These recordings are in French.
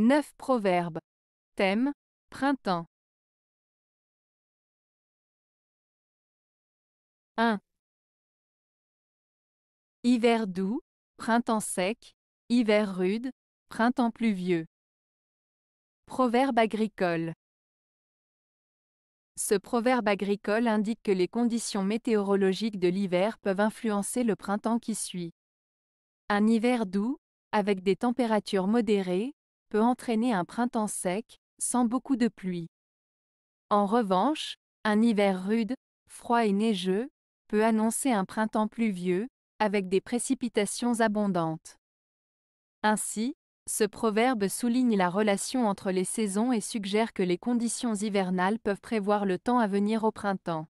9 proverbes. Thème, printemps. 1. Hiver doux, printemps sec, hiver rude, printemps pluvieux. Proverbe agricole. Ce proverbe agricole indique que les conditions météorologiques de l'hiver peuvent influencer le printemps qui suit. Un hiver doux, avec des températures modérées, peut entraîner un printemps sec, sans beaucoup de pluie. En revanche, un hiver rude, froid et neigeux, peut annoncer un printemps pluvieux, avec des précipitations abondantes. Ainsi, ce proverbe souligne la relation entre les saisons et suggère que les conditions hivernales peuvent prévoir le temps à venir au printemps.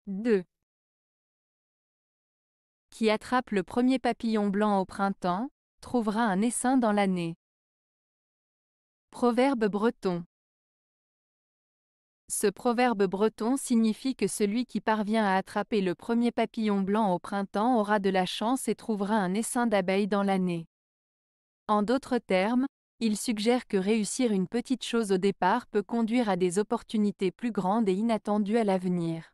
2. Qui attrape le premier papillon blanc au printemps, trouvera un essaim dans l'année. Proverbe breton. Ce proverbe breton signifie que celui qui parvient à attraper le premier papillon blanc au printemps aura de la chance et trouvera un essaim d'abeilles dans l'année. En d'autres termes, il suggère que réussir une petite chose au départ peut conduire à des opportunités plus grandes et inattendues à l'avenir.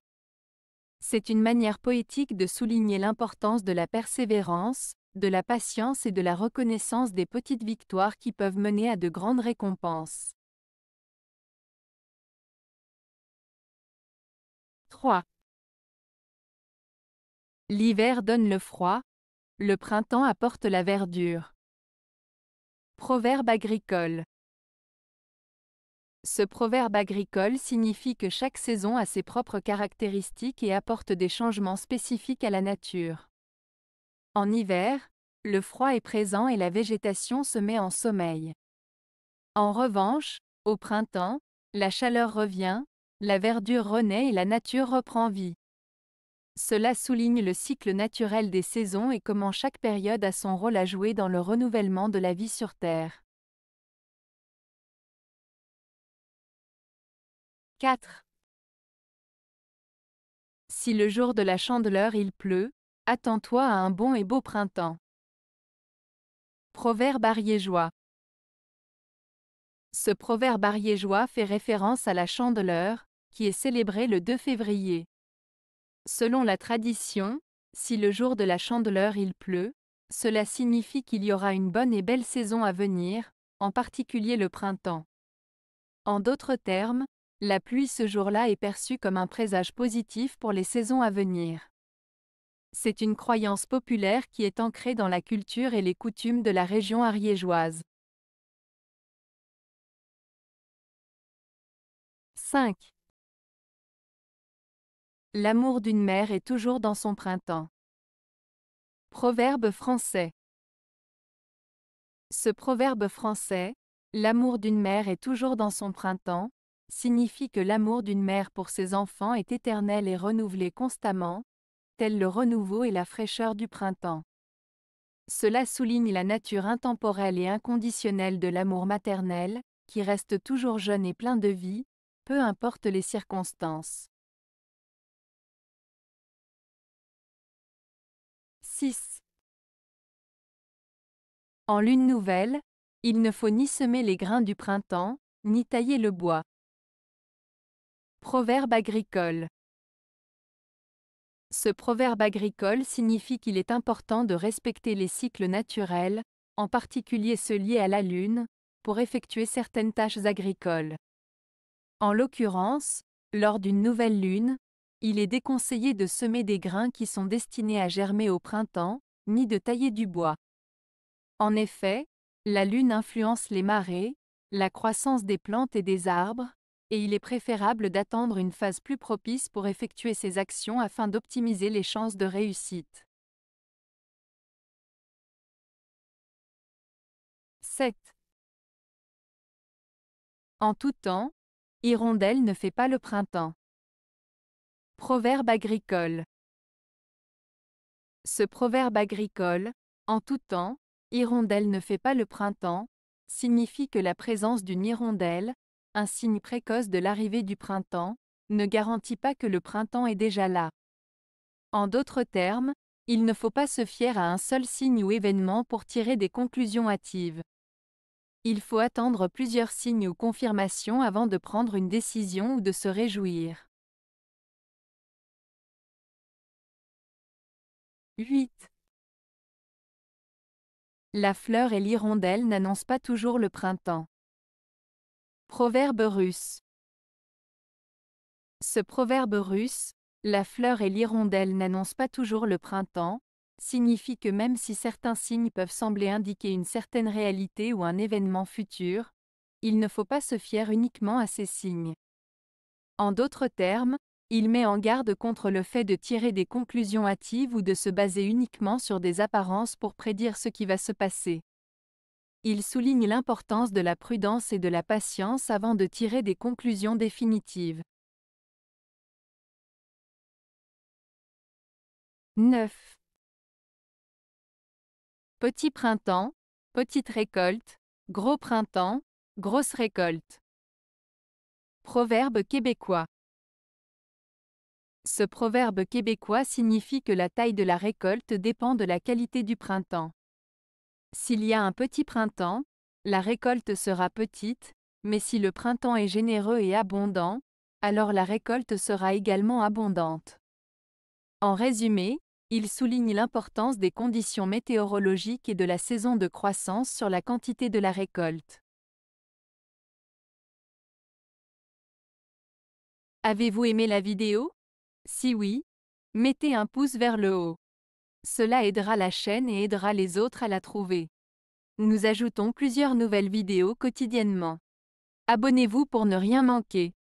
C'est une manière poétique de souligner l'importance de la persévérance, de la patience et de la reconnaissance des petites victoires qui peuvent mener à de grandes récompenses. 3. L'hiver donne le froid, le printemps apporte la verdure. Proverbe agricole. Ce proverbe agricole signifie que chaque saison a ses propres caractéristiques et apporte des changements spécifiques à la nature. En hiver, le froid est présent et la végétation se met en sommeil. En revanche, au printemps, la chaleur revient, la verdure renaît et la nature reprend vie. Cela souligne le cycle naturel des saisons et comment chaque période a son rôle à jouer dans le renouvellement de la vie sur Terre. 4. Si le jour de la Chandeleur il pleut, attends-toi à un bon et beau printemps. Proverbe ariégeois. Ce proverbe ariégeois fait référence à la Chandeleur, qui est célébrée le 2 février. Selon la tradition, si le jour de la Chandeleur il pleut, cela signifie qu'il y aura une bonne et belle saison à venir, en particulier le printemps. En d'autres termes, la pluie ce jour-là est perçue comme un présage positif pour les saisons à venir. C'est une croyance populaire qui est ancrée dans la culture et les coutumes de la région ariégeoise. 5. L'amour d'une mère est toujours dans son printemps. Proverbe français. Ce proverbe français, l'amour d'une mère est toujours dans son printemps, signifie que l'amour d'une mère pour ses enfants est éternel et renouvelé constamment, tel le renouveau et la fraîcheur du printemps. Cela souligne la nature intemporelle et inconditionnelle de l'amour maternel, qui reste toujours jeune et plein de vie, peu importe les circonstances. 6. En lune nouvelle, il ne faut ni semer les grains du printemps, ni tailler le bois. Proverbe agricole. Ce proverbe agricole signifie qu'il est important de respecter les cycles naturels, en particulier ceux liés à la lune, pour effectuer certaines tâches agricoles. En l'occurrence, lors d'une nouvelle lune, il est déconseillé de semer des grains qui sont destinés à germer au printemps, ni de tailler du bois. En effet, la lune influence les marées, la croissance des plantes et des arbres, et il est préférable d'attendre une phase plus propice pour effectuer ces actions afin d'optimiser les chances de réussite. 7. En tout temps, hirondelle ne fait pas le printemps. Proverbe agricole. Ce proverbe agricole, en tout temps, hirondelle ne fait pas le printemps, signifie que la présence d'une hirondelle, un signe précoce de l'arrivée du printemps, ne garantit pas que le printemps est déjà là. En d'autres termes, Il ne faut pas se fier à un seul signe ou événement pour tirer des conclusions hâtives. Il faut attendre plusieurs signes ou confirmations avant de prendre une décision ou de se réjouir. 8. La fleur et l'hirondelle n'annoncent pas toujours le printemps. Proverbe russe. Ce proverbe russe, la fleur et l'hirondelle n'annoncent pas toujours le printemps, signifie que même si certains signes peuvent sembler indiquer une certaine réalité ou un événement futur, il ne faut pas se fier uniquement à ces signes. En d'autres termes, il met en garde contre le fait de tirer des conclusions hâtives ou de se baser uniquement sur des apparences pour prédire ce qui va se passer. Il souligne l'importance de la prudence et de la patience avant de tirer des conclusions définitives. 9. Petit printemps, petite récolte, gros printemps, grosse récolte. Proverbe québécois. Ce proverbe québécois signifie que la taille de la récolte dépend de la qualité du printemps. S'il y a un petit printemps, la récolte sera petite, mais si le printemps est généreux et abondant, alors la récolte sera également abondante. En résumé, il souligne l'importance des conditions météorologiques et de la saison de croissance sur la quantité de la récolte. Avez-vous aimé la vidéo? Si oui, mettez un pouce vers le haut. Cela aidera la chaîne et aidera les autres à la trouver. Nous ajoutons plusieurs nouvelles vidéos quotidiennement. Abonnez-vous pour ne rien manquer.